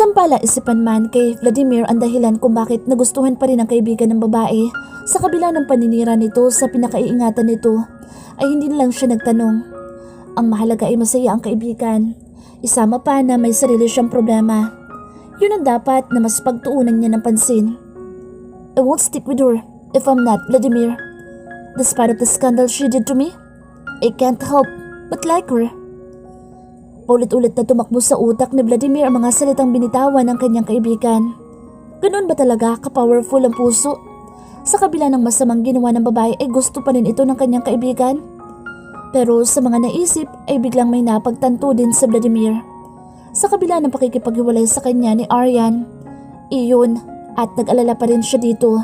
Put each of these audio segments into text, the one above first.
Sampala-isipan man kay Vladimir ang dahilan kung bakit nagustuhan pa rin ang kaibigan ng babae sa kabila ng paninira nito sa pinakaiingatan nito ay hindi lang siya nagtanong. Ang mahalaga ay masaya ang kaibigan. Isama pa na may sarili siyang problema. Yun ang dapat na mas pagtuunan niya ng pansin. I won't stick with her if I'm not Vladimir. Despite of the scandal she did to me, I can't help but like her. Paulit-ulit na tumakbo sa utak ni Vladimir ang mga salitang binitawan ng kanyang kaibigan. Ganoon ba talaga ka-powerful ang puso? Sa kabila ng masamang ginawa ng babae ay gusto pa rin ito ng kanyang kaibigan. Pero sa mga naisip ay biglang may napagtanto din sa Vladimir. Sa kabila ng pakikipaghiwalay sa kanya ni Aryan, iyon at nag-alala pa rin siya dito.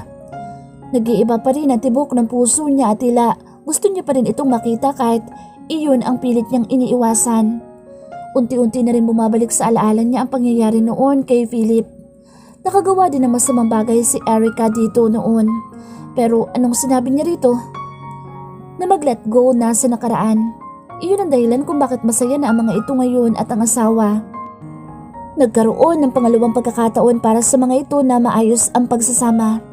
Nag-iiba pa rin ang tibok ng puso niya at tila gusto niya pa rin itong makita kahit iyon ang pilit niyang iniiwasan. Unti-unti na rin bumabalik sa alaala niya ang pangyayari noon kay Philip. Nakagawa din ng masamang bagay si Erica dito noon. Pero anong sinabi niya rito? Na mag-let go na sa nakaraan. Iyon ang dahilan kung bakit masaya na ang mga ito ngayon at ang asawa. Nagkaroon ng pangalawang pagkakataon para sa mga ito na maayos ang pagsasama.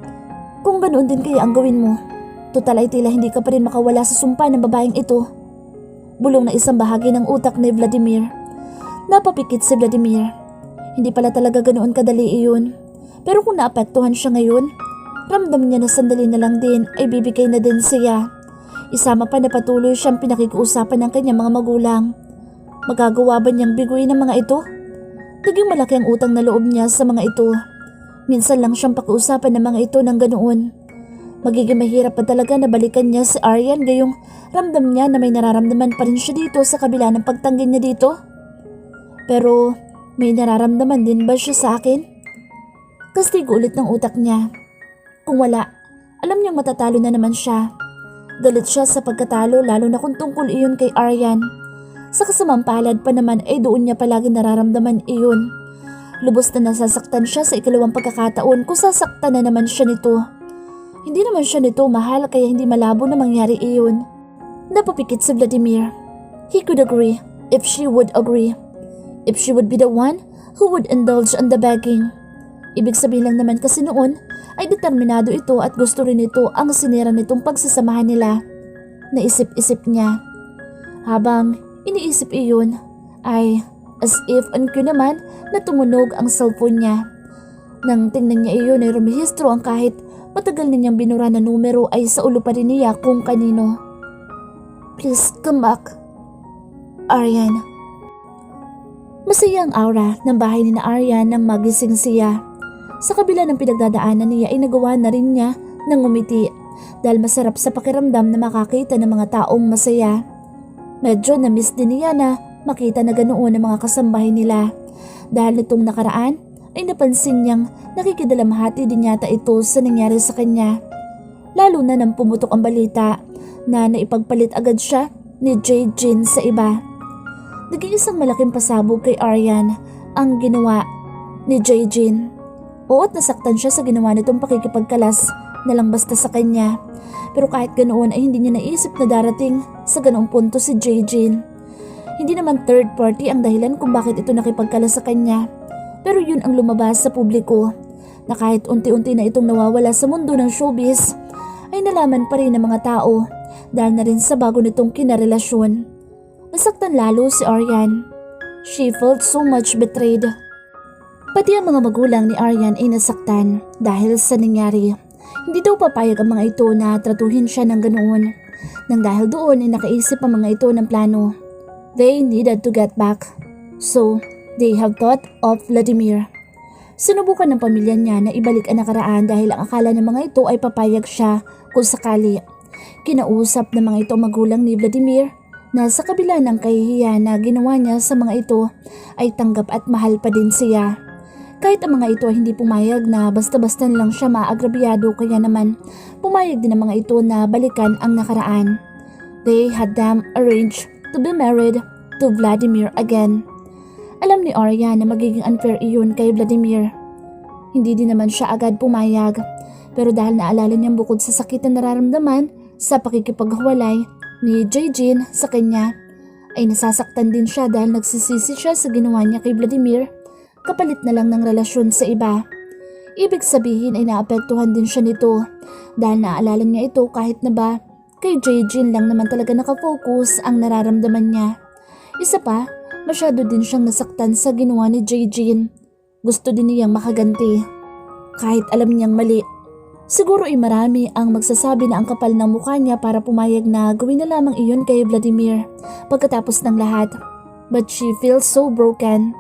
Kung ganoon din kaya ang gawin mo, total ay tila hindi ka pa rin makawala sa sumpa ng babaeng ito. Bulong na isang bahagi ng utak ni Vladimir. Napapikit si Vladimir. Hindi pala talaga ganoon kadali iyon. Pero kung naapektuhan siya ngayon, ramdam niya na sandali na lang din ay bibigay na din siya. Isama pa na patuloy siyang pinakikiusapan ng kanyang mga magulang. Magagawa ba niyang biguin ang mga ito? Naging malaki ang utang na loob niya sa mga ito. Minsan lang siyang pakiusapan ng mga ito ng ganoon. Magiging mahirap pa talaga na balikan niya si Aryan gayong ramdam niya na may nararamdaman pa rin siya dito sa kabila ng pagtanggi niya dito. Pero may nararamdaman din ba siya sa akin? Kastigo ulit ng utak niya. Kung wala, alam niyang matatalo na naman siya. Galit siya sa pagkatalo lalo na kung tungkol iyon kay Aryan. Sa kasamang palad pa naman ay doon niya palagi nararamdaman iyon. Lubos na nasasaktan siya sa ikalawang pagkakataon kung sasaktan na naman siya nito. Hindi naman siya nito mahal kaya hindi malabo na mangyari iyon. Napapikit si Vladimir. He could agree if she would agree. If she would be the one who would indulge on the begging. Ibig sabihin lang naman kasi noon ay determinado ito at gusto rin ito ang sinira nitong pagsasamahan nila. Naisip-isip niya. Habang iniisip iyon ay as if on cue naman na tumunog ang cellphone niya. Nang tingnan niya iyon ay rumihistro ang kahit matagal na niyang binura na numero ay sa ulo pa rin niya kung kanino. Please come back. Aryan. Masaya ang aura ng bahay ni na Aryan nang magising siya. Sa kabila ng pinagdadaanan niya ay nagawa na rin niya ng ngumiti dahil masarap sa pakiramdam na makakita ng mga taong masaya. Medyo na-miss din niya na makita na ganoon ang mga kasambahay nila dahil nitong nakaraan ay napansin niyang nakikidalamhati din yata ito sa nangyari sa kanya. Lalo na nang pumutok ang balita na naipagpalit agad siya ni Jay Jean sa iba. Naging isang malaking pasabog kay Aryan ang ginawa ni Jay Jean. Oo't nasaktan siya sa ginawa nitong pakikipagkalas na lang basta sa kanya. Pero kahit ganoon ay hindi niya naisip na darating sa ganoong punto si Jay Jean. Hindi naman third party ang dahilan kung bakit ito nakipagkalas sa kanya. Pero yun ang lumabas sa publiko na kahit unti-unti na itong nawawala sa mundo ng showbiz ay nalaman pa rin ng mga tao dahil na rin sa bago nitong kinarelasyon. Nasaktan lalo si Aryan. She felt so much betrayed. Pati ang mga magulang ni Aryan ay nasaktan dahil sa nangyari. Hindi daw papayag ang mga ito na tratuhin siya ng ganoon. Nang dahil doon ay nakaisip ang mga ito ng plano. They needed to get back. So, they have thought of Vladimir. Sinubukan ng pamilya niya na ibalik ang nakaraan dahil ang akala ng mga ito ay papayag siya kung sakali. Kinausap ng mga ito magulang ni Vladimir na sa kabila ng kahihiyan na ginawa niya sa mga ito ay tanggap at mahal pa din siya. Kahit ang mga ito ay hindi pumayag na basta-basta lang siya maagrabyado kaya naman pumayag din ang mga ito na balikan ang nakaraan. They had them arranged to be married to Vladimir again. Alam ni Aryan na magiging unfair iyon kay Vladimir. Hindi din naman siya agad pumayag pero dahil naalala niyang bukod sa sakit na nararamdaman sa pakikipaghiwalay ni Jay Jean sa kanya ay nasasaktan din siya dahil nagsisisi siya sa ginawa niya kay Vladimir kapalit na lang ng relasyon sa iba. Ibig sabihin ay naapektuhan din siya nito dahil naaalala niya ito kahit na ba kay Jae-jin lang naman talaga nakafocus ang nararamdaman niya. Isa pa, masyado din siyang nasaktan sa ginawa ni Jae-jin. Gusto din niyang makaganti kahit alam niyang mali. Siguro ay marami ang magsasabi na ang kapal ng mukha niya para pumayag na gawin na lamang iyon kay Vladimir pagkatapos ng lahat. But she feels so broken.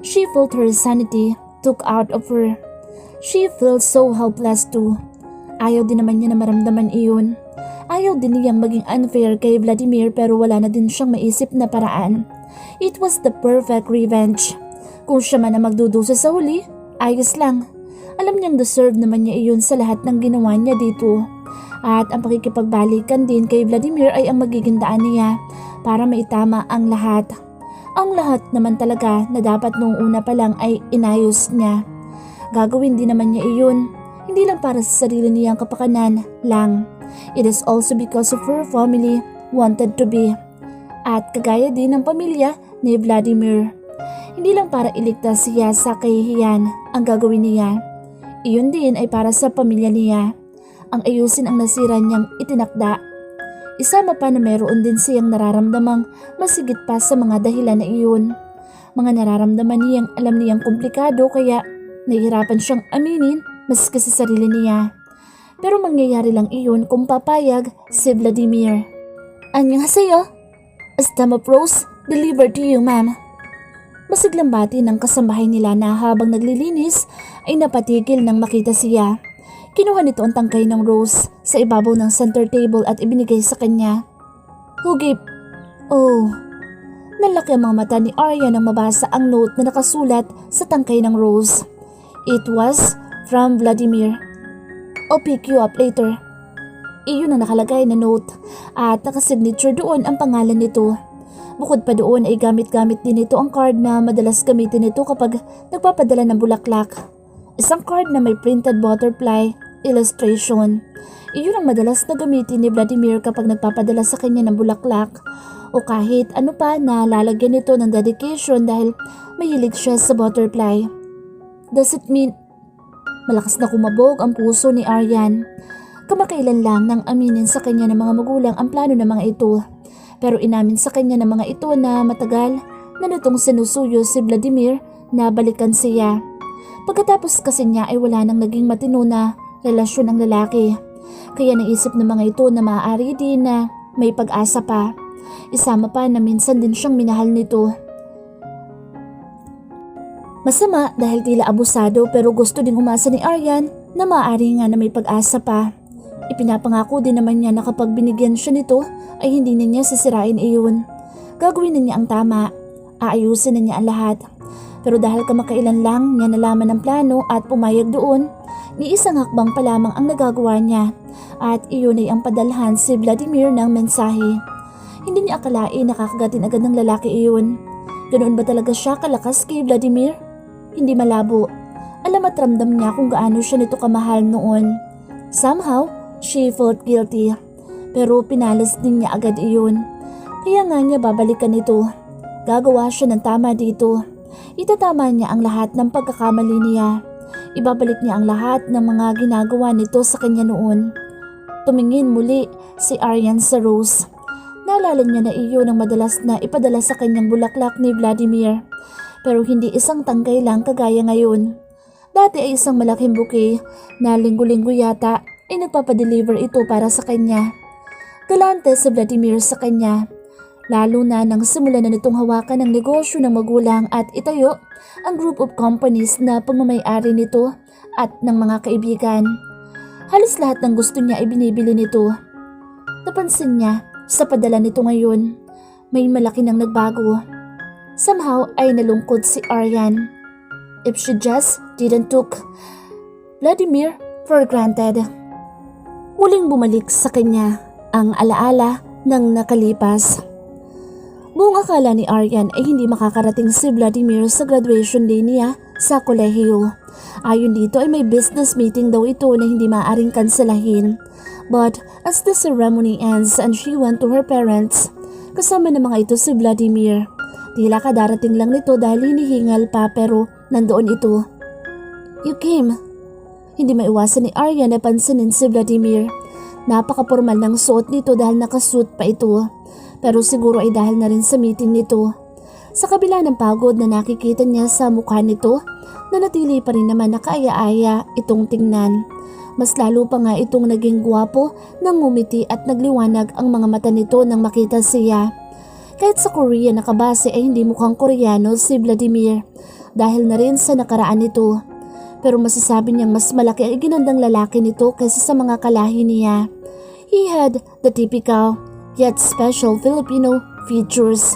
She felt her sanity took out of her. She feels so helpless too. Ayaw din naman niya na maramdaman iyon. Ayaw din niyang maging unfair kay Vladimir pero wala na din siyang maisip na paraan. It was the perfect revenge. Kung siya man ang magdudusa sa huli, ayos lang. Alam niyang deserve naman niya iyon sa lahat ng ginawa niya dito. At ang pakikipagbalikan din kay Vladimir ay ang magiging daan niya para maitama ang lahat. Ang lahat naman talaga na dapat noong una pa lang ay inayos niya. Gagawin din naman niya iyon, hindi lang para sa sarili niyang kapakanan lang. It is also because of her family wanted to be. At kagaya din ng pamilya ni Vladimir. Hindi lang para iligtas siya sa kahihiyan ang gagawin niya. Iyon din ay para sa pamilya niya. Ang ayusin ang nasira niyang itinakda. Isama pa na mayroon din siyang nararamdamang masigit pa sa mga dahilan na iyon. Mga nararamdaman niyang alam niyang komplikado kaya nahihirapan siyang aminin maski sa sarili niya. Pero mangyayari lang iyon kung papayag si Vladimir. Annyeonghaseyo. Astama Pros, delivered to you, ma'am. Masiglang bati ng kasambahay nila na habang naglilinis ay napatigil nang makita siya. Kinuha nito ang tangkay ng rose sa ibabaw ng center table at ibinigay sa kanya. Who gave? Oh. Nalaki ang mga mata ni Arya nang mabasa ang note na nakasulat sa tangkay ng rose. It was from Vladimir. I'll pick you up later. Iyon ang nakalagay na note at nakasignature doon ang pangalan nito. Bukod pa doon ay gamit-gamit din ito ang card na madalas gamitin ito kapag nagpapadala ng bulaklak. Isang card na may printed butterfly illustration. Iyon ang madalas na gamitin ni Vladimir kapag nagpapadala sa kanya ng bulaklak o kahit ano pa na lalagyan nito ng dedication dahil mahilig siya sa butterfly. Does it mean... Malakas na kumabog ang puso ni Aryan. Kamakailan lang nang aminin sa kanya ng mga magulang ang plano ng mga ito. Pero inamin sa kanya ng mga ito na matagal na nitong sinusuyo si Vladimir na balikan siya. Pagkatapos kasi niya ay wala nang naging matino na relasyon ng lalaki. Kaya naisip ng mga ito na maaari din na may pag-asa pa. Isama pa na minsan din siyang minahal nito. Masama dahil tila abusado pero gusto din umasa ni Aryan na maaari nga na may pag-asa pa. Ipinapangako din naman niya na kapag binigyan siya nito ay hindi na niya sisirain iyon. Gagawin na niya ang tama, aayusin na niya ang lahat. Pero dahil kamakailan lang niya nalaman ang plano at pumayag doon, ni isang hakbang pa lamang ang nagagawa niya at iyon ay ang padalhan si Vladimir ng mensahe. Hindi niya akalain nakakagatin agad ng lalaki iyon. Ganoon ba talaga siya kalakas kay Vladimir? Hindi malabo. Alam at ramdam niya kung gaano siya nito kamahal noon. Somehow, she felt guilty. Pero pinalas din niya agad iyon. Kaya nga niya babalikan ito. Gagawa siya ng tama dito. Itatama niya ang lahat ng pagkakamali niya. Ibabalik niya ang lahat ng mga ginagawa nito sa kanya noon. Tumingin muli si Aryan sa rose. Naalala niya na iyon ang madalas na ipadala sa kanyang bulaklak ni Vladimir. Pero hindi isang tangkay lang kagaya ngayon. Dati ay isang malaking bouquet na linggo-linggo yata ay nagpapadeliver ito para sa kanya. Galante si Vladimir sa kanya. Lalo na nang simulan na nitong hawakan ng negosyo ng magulang at itayo ang group of companies na pagmamay-ari nito at ng mga kaibigan. Halos lahat ng gusto niya ay binibili nito. Napansin niya sa padala nito ngayon, may malaki nang nagbago. Somehow ay nalungkot si Aryan. If she just didn't took Vladimir for granted. Muling bumalik sa kanya ang alaala ng nakalipas. Buong akala ni Aryan ay hindi makakarating si Vladimir sa graduation day niya sa kolehiyo. Ayon dito ay may business meeting daw ito na hindi maaaring kanselahin. But as the ceremony ends and she went to her parents, kasama ng mga ito si Vladimir. Tila kadarating lang nito dahil hinihingal pa pero Nandoon ito. You came. Hindi maiwasan ni Arya na pansinin si Vladimir. Napaka-formal ng suot nito dahil nakasuit pa ito. Pero siguro ay dahil na rin sa meeting nito. Sa kabila ng pagod na nakikita niya sa mukha nito, nanatili pa rin naman nakaaya-aya itong tingnan. Mas lalo pa nga itong naging gwapo nang ngumiti at nagliwanag ang mga mata nito nang makita siya. Kahit sa Korea nakabase ay hindi mukhang Koreano si Vladimir dahil na rin sa nakaraan nito. Pero masasabi niyang mas malaki ang iginandang lalaki nito kaysa sa mga kalahi niya. He had the typical yet special Filipino features.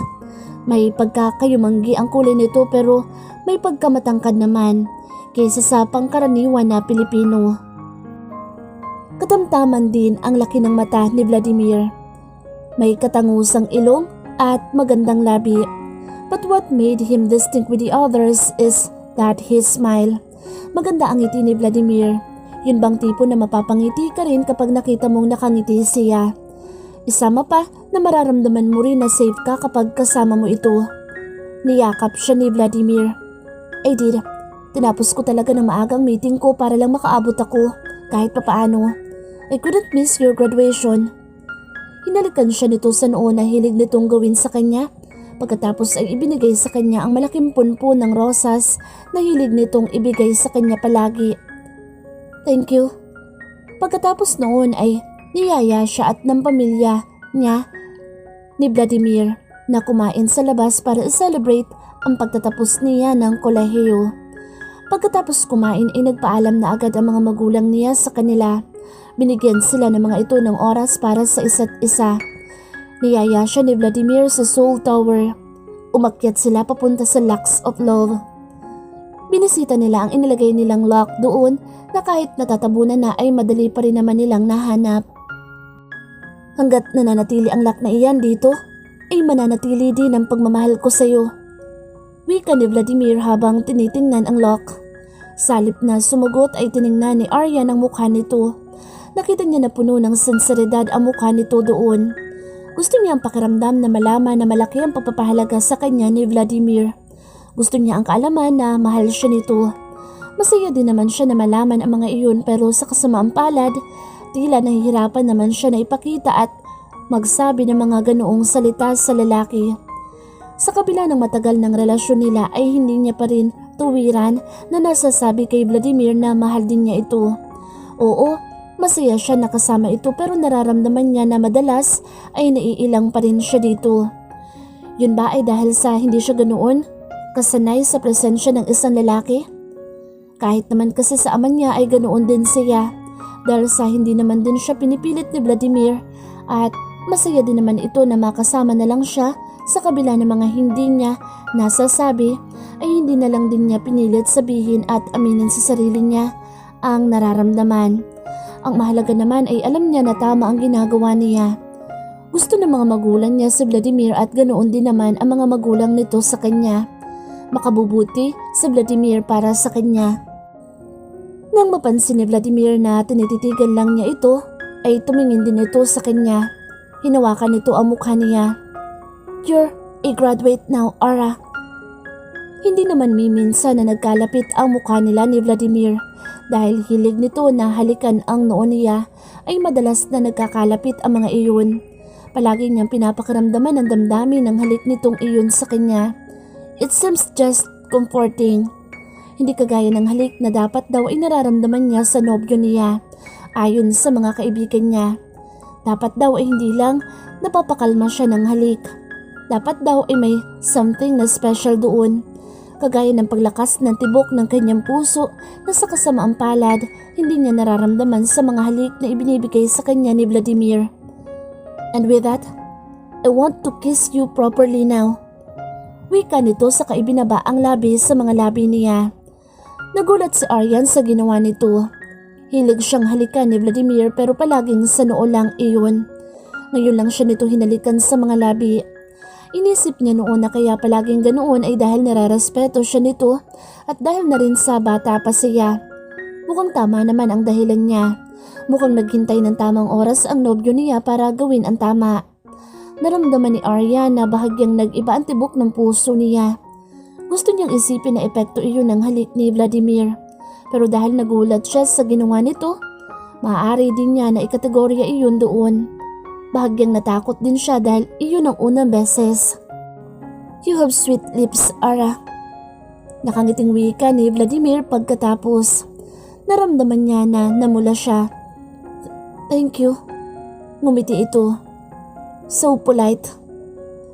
May pagkakayumanggi ang kulay nito pero may pagkamatangkad naman kaysa sa pangkaraniwan na Pilipino. Katamtaman din ang laki ng mata ni Vladimir. May katangusang ilong at magandang labi. But what made him distinct with the others is that his smile. Maganda ang ngiti ni Vladimir. Yun bang tipo na mapapangiti ka rin kapag nakita mong nakangiti siya. Isama pa na mararamdaman mo rin na safe ka kapag kasama mo ito. Niyakap siya ni Vladimir. I did. Tinapos ko talaga ng maagang meeting ko para lang makaabot ako kahit papaano. I couldn't miss your graduation. Hinalikan siya nito sa noo na hilig nitong gawin sa kanya. Pagkatapos ay ibinigay sa kanya ang malaking punpun ng rosas na hilig nitong ibigay sa kanya palagi. Thank you. Pagkatapos noon ay niyaya siya at ng pamilya niya ni Vladimir na kumain sa labas para i-celebrate ang pagtatapos niya ng kolehiyo. Pagkatapos kumain ay nagpaalam na agad ang mga magulang niya sa kanila. Binigyan sila ng mga ito ng oras para sa isa't isa. Niyaya siya ni Vladimir sa Seoul Tower. Umakyat sila papunta sa Lux of Love. Binisita nila ang inilagay nilang lock doon na kahit natatabunan na ay madali pa rin naman nilang nahanap. Hanggat nananatili ang lock na iyan dito, ay mananatili din ang pagmamahal ko sa iyo. Wika ni Vladimir habang tinitingnan ang lock. Salip na sumagot ay tiningnan ni Arya ang mukha nito. Nakita niya na puno ng sinseridad ang mukha nito doon. Gusto niya ang pakiramdam na malaman na malaki ang pagpapahalaga sa kanya ni Vladimir. Gusto niya ang kaalaman na mahal siya nito. Masaya din naman siya na malaman ang mga iyon pero sa kasamaang palad, tila nahihirapan naman siya na ipakita at magsabi ng mga ganoong salita sa lalaki. Sa kabila ng matagal ng relasyon nila ay hindi niya pa rin tuwiran na nasasabi kay Vladimir na mahal din niya ito. Oo, masaya siya na kasama ito pero nararamdaman niya na madalas ay naiilang pa rin siya dito. Yun ba ay dahil sa hindi siya ganoon kasanay sa presensya ng isang lalaki? Kahit naman kasi sa ama niya ay ganoon din siya. Dahil sa hindi naman din siya pinipilit ni Vladimir at masaya din naman ito na makasama na lang siya sa kabila ng mga hindi niya nasasabi ay hindi na lang din niya pinilit sabihin at aminin sa sarili niya ang nararamdaman. Ang mahalaga naman ay alam niya na tama ang ginagawa niya. Gusto ng mga magulang niya si Vladimir at ganoon din naman ang mga magulang nito sa kanya. Makabubuti si Vladimir para sa kanya. Nang mapansin ni Vladimir na tinititigan lang niya ito, ay tumingin din ito sa kanya. Hinawakan nito ang mukha niya. You're a graduate now, Ara. Hindi naman miminsan na nagkalapit ang mukha nila ni Vladimir. Dahil hilig nito na halikan ang noo niya, ay madalas na nagkakalapit ang mga iyon. Palagi niyang pinapakiramdaman ang damdamin ng halik nitong iyon sa kanya. It seems just comforting. Hindi kagaya ng halik na dapat daw ay nararamdaman niya sa nobyo niya, ayon sa mga kaibigan niya. Dapat daw ay hindi lang napapakalma siya ng halik. Dapat daw ay may something na special doon. Kagaya ng paglakas ng tibok ng kanyang puso na sa kasamaang palad, hindi niya nararamdaman sa mga halik na ibinibigay sa kanya ni Vladimir. And with that, I want to kiss you properly now. Wika nito sa kaibinaba ang labi sa mga labi niya. Nagulat si Aryan sa ginawa nito. Hilig siyang halikan ni Vladimir pero palaging sa noo lang iyon. Ngayon lang siya nito hinalikan sa mga labi. Inisip niya noon na kaya palaging ganoon ay dahil nararespeto siya nito at dahil na rin sa bata pa siya. Mukhang tama naman ang dahilan niya. Mukhang naghintay ng tamang oras ang nobyo niya para gawin ang tama. Naramdaman ni Arya na bahagyang nag-iba ang tibok ng puso niya. Gusto niyang isipin na epekto iyon ng halik ni Vladimir. Pero dahil nagulat siya sa ginawa nito, maaari din niya na ikategorya iyon doon. Bahagyang natakot din siya dahil iyon ang unang beses. You have sweet lips, Ara. Nakangiting wika ni Vladimir pagkatapos. Naramdaman niya na namula siya. Thank you. Ngumiti ito. So polite.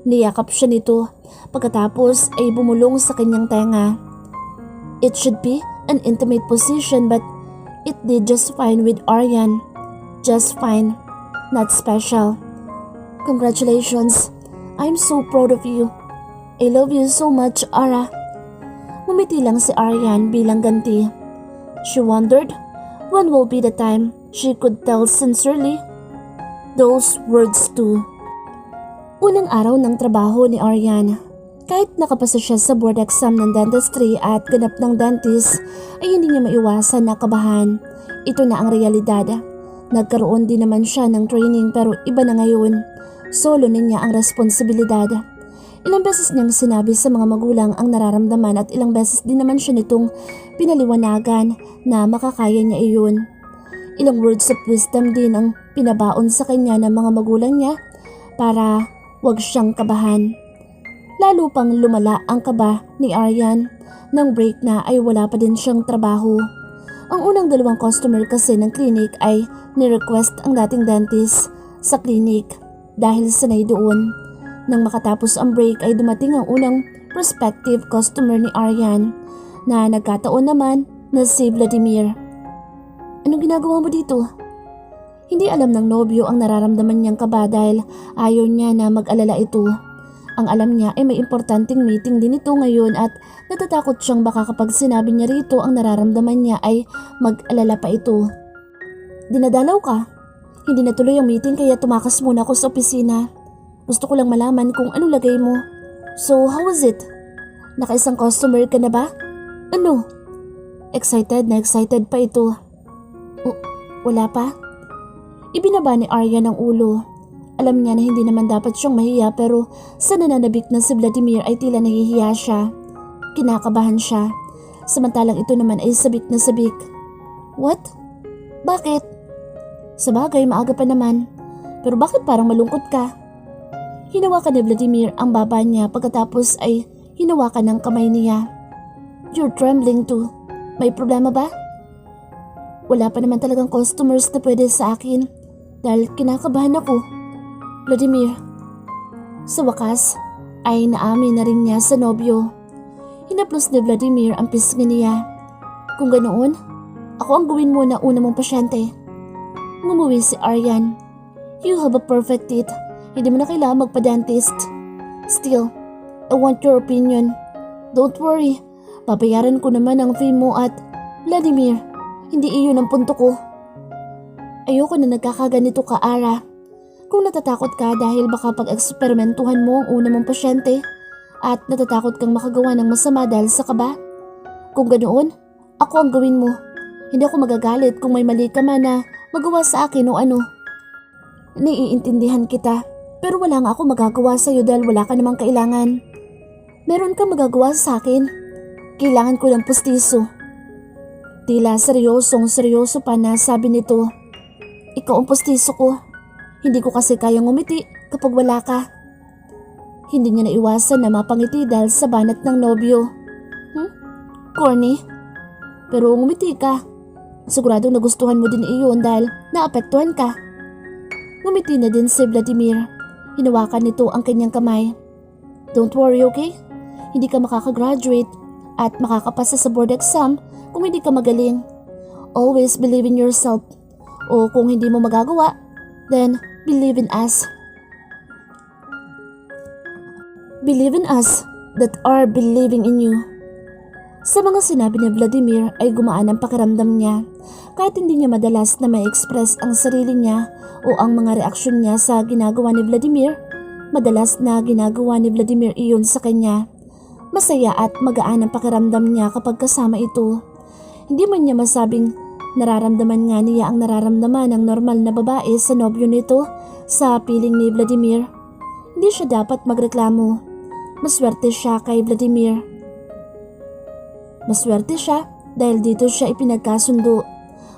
Niyakap siya nito. Pagkatapos ay bumulong sa kanyang tenga. It should be an intimate position but it did just fine with Aryan. Just fine. Not special. Congratulations. I'm so proud of you. I love you so much, Ara. Ngumiti lang si Aryan bilang ganti. She wondered when will be the time she could tell sincerely those words too. Unang araw ng trabaho ni Aryan. Kahit nakapasa siya sa board exam ng dentistry at ganap ng dentist, ay hindi niya maiwasan na kabahan. Ito na ang realidad. Nagkaroon din naman siya ng training pero iba na ngayon. Solo na niya ang responsibilidad. Ilang beses niyang sinabi sa mga magulang ang nararamdaman at ilang beses din naman siya nitong pinaliwanagan na makakaya niya iyon. Ilang words of wisdom din ang pinabaon sa kanya ng mga magulang niya para wag siyang kabahan. Lalo pang lumala ang kaba ni Aryan. Nang break na ay wala pa din siyang trabaho. Ang unang dalawang customer kasi ng clinic ay ni-request ang dating dentist sa clinic dahil sanay doon. Nang makatapos ang break ay dumating ang unang prospective customer ni Aryan na nagkataon naman na si Vladimir. Anong ginagawa mo dito? Hindi alam ng nobyo ang nararamdaman niyang kaba dahil ayaw niya na mag-alala ito. Ang alam niya ay may importanteng meeting din ito ngayon at natatakot siyang baka kapag sinabi niya rito ang nararamdaman niya ay mag-alala pa ito. Dinadalaw ka? Hindi natuloy ang meeting kaya tumakas muna ako sa opisina. Gusto ko lang malaman kung ano lagay mo. So, how was it? Nakaisang customer ka na ba? Ano? Excited pa ito. Wala pa? Ibinaba ni Arya ng ulo. Alam niya na hindi naman dapat siyang mahiya pero sa nananabik na si Vladimir ay tila nahihiya siya. Kinakabahan siya. Samantalang ito naman ay sabik na sabik. What? Bakit? Sabagay, maaga pa naman. Pero bakit parang malungkot ka? Hinawakan ni Vladimir ang baba niya pagkatapos ay hinawakan ng kamay niya. You're trembling too. May problema ba? Wala pa naman talagang customers na pwede sa akin dahil kinakabahan ako. Vladimir. Sa wakas ay naamin na rin niya sa nobyo. Hinaplos ni Vladimir ang pisngi niya. Kung ganoon, ako ang gawin mo na una mong pasyente. Ngumuwi si Aryan. You have a perfect teeth. Hindi mo na kailangan magpa-dentist. Still, I want your opinion. Don't worry, babayaran ko naman ang fee mo at Vladimir, hindi iyon ang punto ko. Ayoko na nagkakaganito ka, Ara. Kung natatakot ka dahil baka pag-eksperimentuhan mo ang una mong pasyente at natatakot kang makagawa ng masama dahil sa kaba, kung ganoon, ako ang gawin mo. Hindi ako magagalit kung may mali ka man na magawa sa akin o ano. Naiintindihan kita. Pero wala nga ako magagawa sa iyo dahil wala ka namang kailangan. Meron ka magagawa sa akin. Kailangan ko ng pustiso. Tila seryoso pa na sabi nito. Ikaw ang pustiso ko. Hindi ko kasi kayang ngumiti kapag wala ka. Hindi niya naiwasan na mapangiti dahil sa banat ng nobyo. Corny. Pero ngumiti ka. Siguradong nagustuhan mo din iyon dahil naapektuhan ka. Ngumiti na din si Vladimir. Hinawakan nito ang kanyang kamay. Don't worry, okay? Hindi ka makakagraduate at makakapasa sa board exam kung hindi ka magaling. Always believe in yourself. O kung hindi mo magagawa, then believe in us. Believe in us that are believing in you. Sa mga sinabi ni Vladimir ay gumaan ang pakiramdam niya kahit hindi niya madalas na ma-express ang sarili niya o ang mga reaksyon niya sa ginagawa ni Vladimir. Madalas na ginagawa ni Vladimir iyon sa kanya. Masaya at magaan ang pakiramdam niya kapag kasama ito. Hindi man niya masabing nararamdaman nga niya ang nararamdaman ng normal na babae sa nobyo nito sa piling ni Vladimir. Hindi siya dapat magreklamo. Maswerte siya kay Vladimir. Maswerte siya dahil dito siya ipinagkasundo.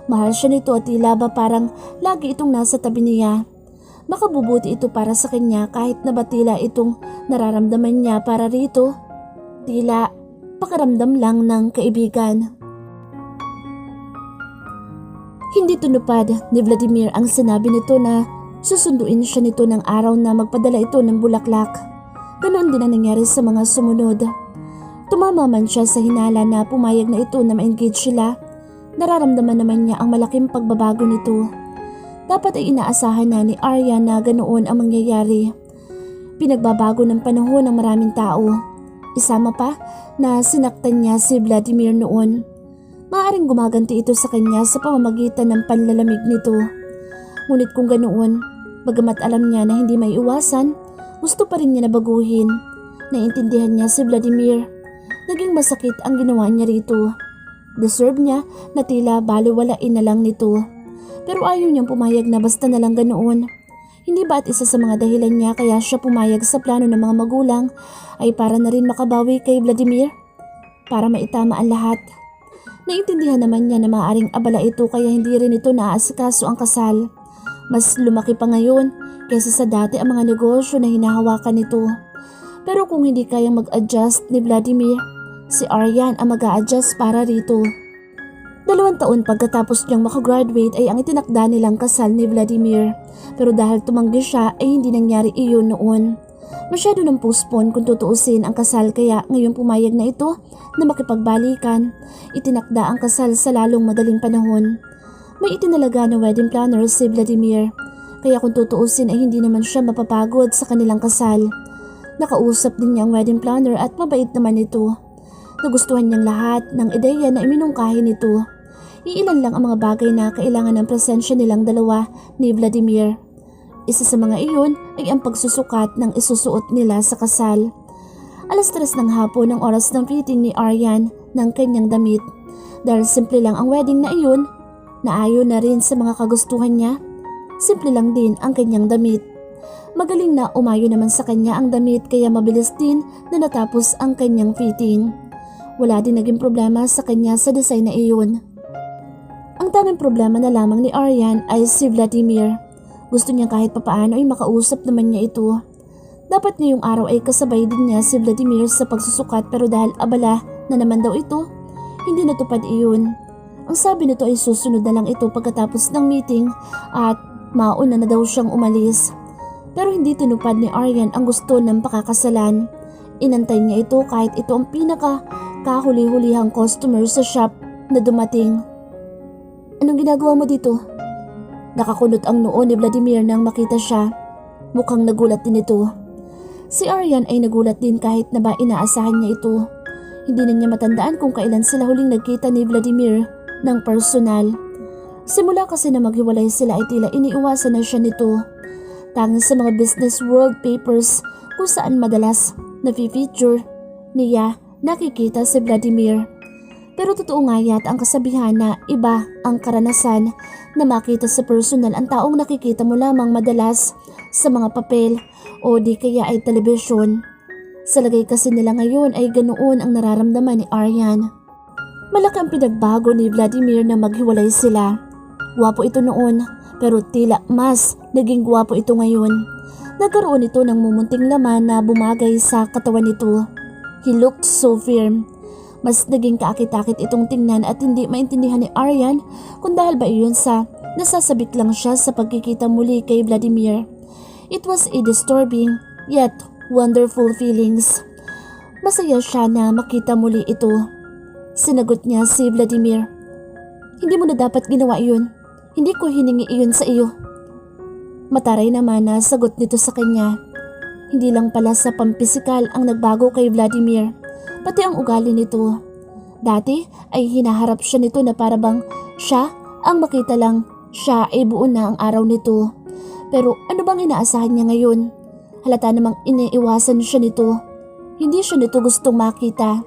Mahal siya nito at tila ba parang lagi itong nasa tabi niya. Makabubuti ito para sa kanya kahit na ba tila itong nararamdaman niya para rito. Tila pakaramdam lang ng kaibigan. Hindi tunupad ni Vladimir ang sinabi nito na susunduin siya nito ng araw na magpadala ito ng bulaklak. Ganoon din ang nangyari sa mga sumunod. Tumama man siya sa hinala na pumayag na ito na ma-engage sila. Nararamdaman naman niya ang malaking pagbabago nito. Dapat ay inaasahan na ni Aryan na ganoon ang mangyayari. Pinagbabago ng panahon ng maraming tao. Isama pa na sinaktan niya si Vladimir noon. Maaaring gumaganti ito sa kanya sa pamamagitan ng panlalamig nito. Ngunit kung ganoon, bagamat alam niya na hindi may iwasan, gusto pa rin niya na baguhin. Naiintindihan niya si Vladimir. Naging masakit ang ginawa niya rito. Deserve niya na tila baliwalain na lang nito. Pero ayaw niyang pumayag na basta na lang ganoon. Hindi ba at isa sa mga dahilan niya kaya siya pumayag sa plano ng mga magulang ay para na rin makabawi kay Vladimir? Para maitama ang lahat. Naintindihan naman niya na maaaring abala ito kaya hindi rin ito naaasikaso ang kasal. Mas lumaki pa ngayon kaysa sa dati ang mga negosyo na hinahawakan nito. Pero kung hindi kayang mag-adjust ni Vladimir, si Aryan ang mag-a-adjust para rito. 2 taon pagkatapos niyang makagraduate ay ang itinakda nilang kasal ni Vladimir. Pero dahil tumanggi siya ay hindi nangyari iyon noon. Masyado nang postpone kung tutuusin ang kasal kaya ngayon pumayag na ito na makipagbalikan. Itinakda ang kasal sa lalong madaling panahon. May itinalaga na wedding planner si Vladimir. Kaya kung tutuusin ay hindi naman siya mapapagod sa kanilang kasal. Nakausap din niya ang wedding planner at mabait naman ito. Nagustuhan niyang lahat ng ideya na iminungkahi nito. Iilan lang ang mga bagay na kailangan ng presensya nilang dalawa ni Vladimir. Isa sa mga iyon ay ang pagsusukat ng isusuot nila sa kasal. 3:00 ng hapon ang oras ng fitting ni Aryan ng kanyang damit. Dahil simple lang ang wedding na iyon, naayon na rin sa mga kagustuhan niya. Simple lang din ang kanyang damit. Magaling na umayo naman sa kanya ang damit kaya mabilis din na natapos ang kanyang fitting. Wala din naging problema sa kanya sa design na iyon. Ang tanging problema na lamang ni Aryan ay si Vladimir. Gusto niya kahit papaano ay makausap naman niya ito. Dapat ngayong araw ay kasabay din niya si Vladimir sa pagsusukat pero dahil abala na naman daw ito, hindi natupad iyon. Ang sabi nito ay susunod na lang ito pagkatapos ng meeting at mauna na daw siyang umalis. Pero hindi tinupad ni Aryan ang gusto ng pakakasalan. Inantay niya ito kahit ito ang kahuli-hulihang customer sa shop na dumating. Anong ginagawa mo dito? Nakakunot ang noo ni Vladimir nang makita siya. Mukhang nagulat din ito. Si Aryan ay nagulat din kahit na ba inaasahan niya ito. Hindi na niya matandaan kung kailan sila huling nagkita ni Vladimir ng personal. Simula kasi na maghiwalay sila ay tila iniiwasan na siya nito. Tanging sa mga business world papers kung saan madalas na-feature niya nakikita si Vladimir. Pero totoo nga yata ang kasabihan na iba ang karanasan na makita sa personal ang taong nakikita mo lamang madalas sa mga papel o di kaya ay telebisyon. Sa lagay kasi nila ngayon ay ganoon ang nararamdaman ni Aryan. Malaki ang pinagbago ni Vladimir na maghiwalay sila. Gwapo ito noon pero tila mas naging gwapo ito ngayon. Nagkaroon ito ng mumunting laman na bumagay sa katawan nito. He looked so firm. Mas naging kaakit-akit itong tingnan at hindi maintindihan ni Aryan kung dahil ba iyon sa nasasabik lang siya sa pagkikita muli kay Vladimir. It was a disturbing yet wonderful feelings. Masaya siya na makita muli ito. Sinagot niya si Vladimir. Hindi mo na dapat ginawa iyon. Hindi ko hiningi iyon sa iyo. Mataray naman na sagot nito sa kanya. Hindi lang pala sa pampisikal ang nagbago kay Vladimir, pati ang ugali nito. Dati ay hinaharap siya nito na parabang siya ang makita lang siya ay buo na ang araw nito. Pero ano bang inaasahan niya ngayon? Halata namang iniiwasan siya nito. Hindi siya nito gustong makita.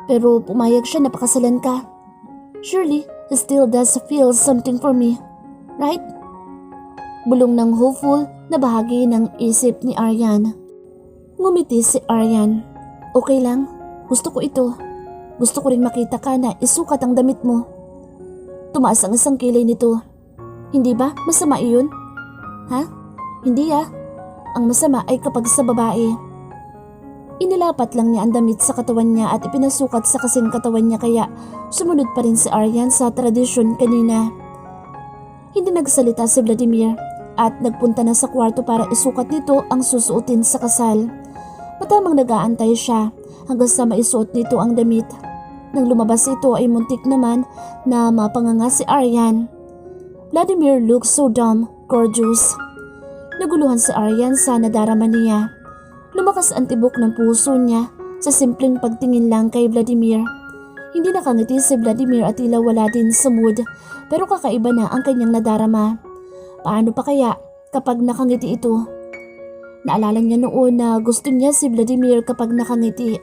Pero pumayag siya na pakasalan ka. Surely, he still does feel something for me, right? Bulong ng hopeful na bahagi ng isip ni Aryan. Ngumiti si Aryan. Okay lang, gusto ko ito. Gusto ko rin makita ka na isukat ang damit mo. Tumaas ang isang kilay nito. Hindi ba? Masama iyon? Ha? Hindi ah. Ang masama ay kapag sa babae. Inilapat lang niya ang damit sa katawan niya at ipinasukat sa kasing katawan niya kaya sumunod pa rin si Aryan sa tradisyon kanina. Hindi nagsalita si Vladimir at nagpunta na sa kwarto para isukat nito ang susuotin sa kasal. Matamang nag-aantay siya hanggang sa maisuot nito ang damit. Nang lumabas ito ay muntik naman na mapanganga si Aryan. Vladimir looks so dumb, gorgeous. Naguluhan si Aryan sa nadarama niya. Lumakas ang tibok ng puso niya sa simpleng pagtingin lang kay Vladimir. Hindi nakangiti si Vladimir at tila wala din sa mood pero kakaiba na ang kanyang nadarama. Paano pa kaya kapag nakangiti ito? Naalala niya noon na gusto niya si Vladimir kapag nakangiti.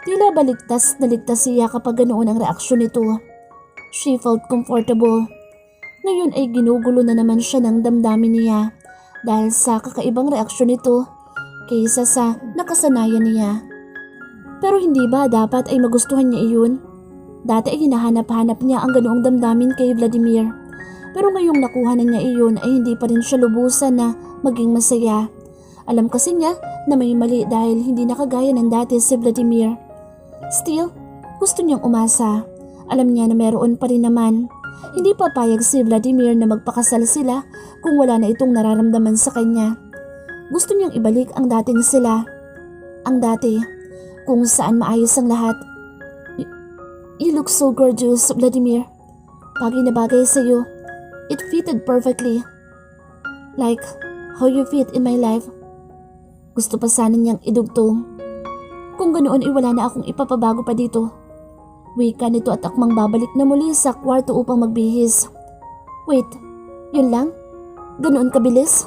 Tila baligtas na ligtas siya kapag ganoon ang reaksyon nito. She felt comfortable. Ngayon ay ginugulo na naman siya ng damdamin niya dahil sa kakaibang reaksyon nito kaysa sa nakasanayan niya. Pero hindi ba dapat ay magustuhan niya iyon? Dati ay hinahanap-hanap niya ang ganoong damdamin kay Vladimir. Pero ngayong nakuha na niya iyon ay hindi pa rin siya lubusan na maging masaya. Alam kasi niya na may mali dahil hindi nakagaya ng dati si Vladimir. Still, gusto niyang umasa. Alam niya na meron pa rin naman. Hindi papayag si Vladimir na magpakasal sila kung wala na itong nararamdaman sa kanya. Gusto niyang ibalik ang dating sila. Ang dati, kung saan maayos ang lahat. You look so gorgeous, Vladimir. Bagay na bagay sa'yo. It fitted perfectly. Like how you fit in my life. Gusto pa sana niyang idugtong. Kung ganoon ay wala na akong ipapabago pa dito. Wika nito at akmang babalik na muli sa kwarto upang magbihis. Wait, yun lang? Ganoon kabilis?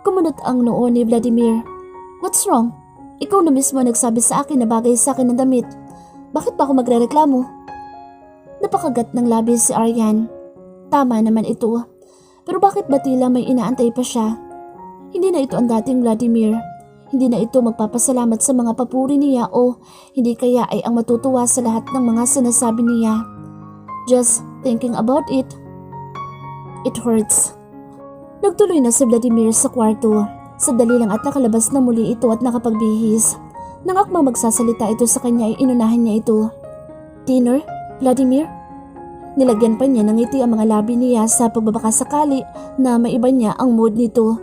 Kumunot ang noo ni Vladimir. What's wrong? Ikaw na mismo nagsabi sa akin na bagay sa akin ang damit. Bakit pa ako magrereklamo? Napakagat ng labi si Aryan. Tama naman ito. Pero bakit ba tila may inaantay pa siya? Hindi na ito ang dating Vladimir. Hindi na ito magpapasalamat sa mga papuri niya o hindi kaya ay ang matutuwa sa lahat ng mga sinasabi niya. Just thinking about it, it hurts. Nagtuloy na si Vladimir sa kwarto. Sandali lang at nakalabas na muli ito at nakapagbihis. Nang akmang magsasalita ito sa kanya ay inunahan niya ito. Dinner, Vladimir? Nilagyan pa niya ng ngiti ang mga labi niya sa pagbabakasakali na maiba niya ang mood nito.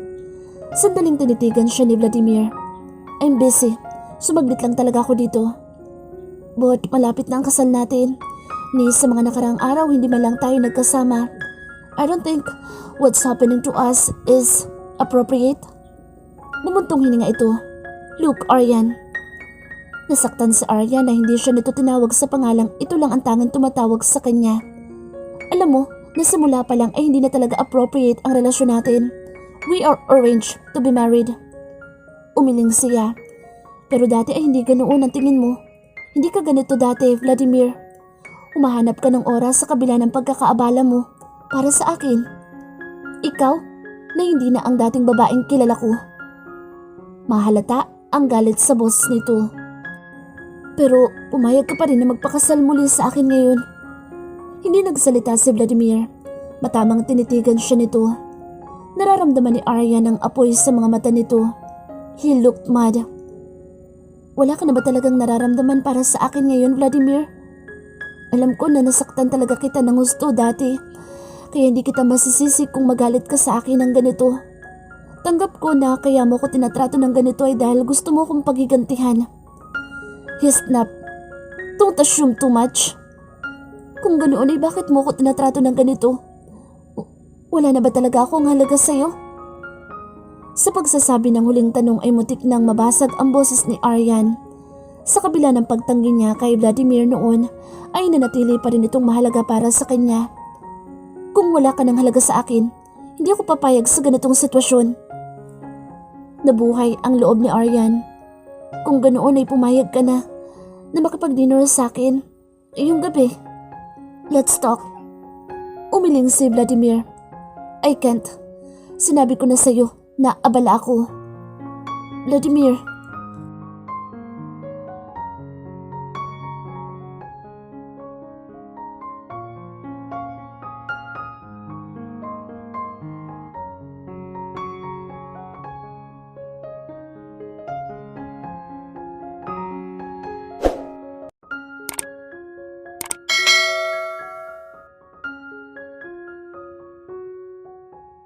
Sandaling tinitigan siya ni Vladimir. I'm busy. Sumaglit lang talaga ako dito. But malapit na ang kasal natin. Ni sa mga nakaraang araw hindi man lang tayo nagkasama. I don't think what's happening to us is appropriate. Bumuntong hininga ito. Look, Aryan. Nasaktan si Aryan na hindi siya nito tinawag sa pangalang ito lang ang tanging tumatawag sa kanya. Alam mo, nasimula pa lang ay hindi na talaga appropriate ang relasyon natin. We are arranged to be married. Umiling siya. Pero dati ay hindi ganoon ang tingin mo. Hindi ka ganito dati, Vladimir. Humahanap ka ng oras sa kabila ng pagkakaabala mo para sa akin. Ikaw na hindi na ang dating babaeng kilala ko. Mahalata ang galit sa boss nito. Pero pumayag ka pa rin na magpakasal muli sa akin ngayon. Hindi nagsalita si Vladimir. Matamang tinitigan siya nito. Nararamdaman ni Aryan ang apoy sa mga mata nito. He looked mad. Wala ka na ba talagang nararamdaman para sa akin ngayon, Vladimir? Alam ko na nasaktan talaga kita ng gusto dati. Kaya hindi kita masisisi kung magalit ka sa akin ng ganito. Tanggap ko na kaya mo ko tinatrato ng ganito ay dahil gusto mo kong pagigantihan. He snapped. Don't assume too much. Kung ganoon ay bakit mo ko tinatrato ng ganito? Wala na ba talaga akong halaga sa'yo? Sa pagsasabi ng huling tanong ay mutik nang mabasag ang boses ni Aryan. Sa kabila ng pagtanggi niya kay Vladimir noon ay nanatili pa rin itong mahalaga para sa kanya. Kung wala ka ng halaga sa akin, hindi ako papayag sa ganitong sitwasyon. Nabuhay ang loob ni Aryan. Kung ganoon ay pumayag ka na makipag-dinner sa akin ngayong gabi. Let's talk. Umiling si Vladimir. I can't. Sinabi ko na sa'yo na abala ako. Vladimir,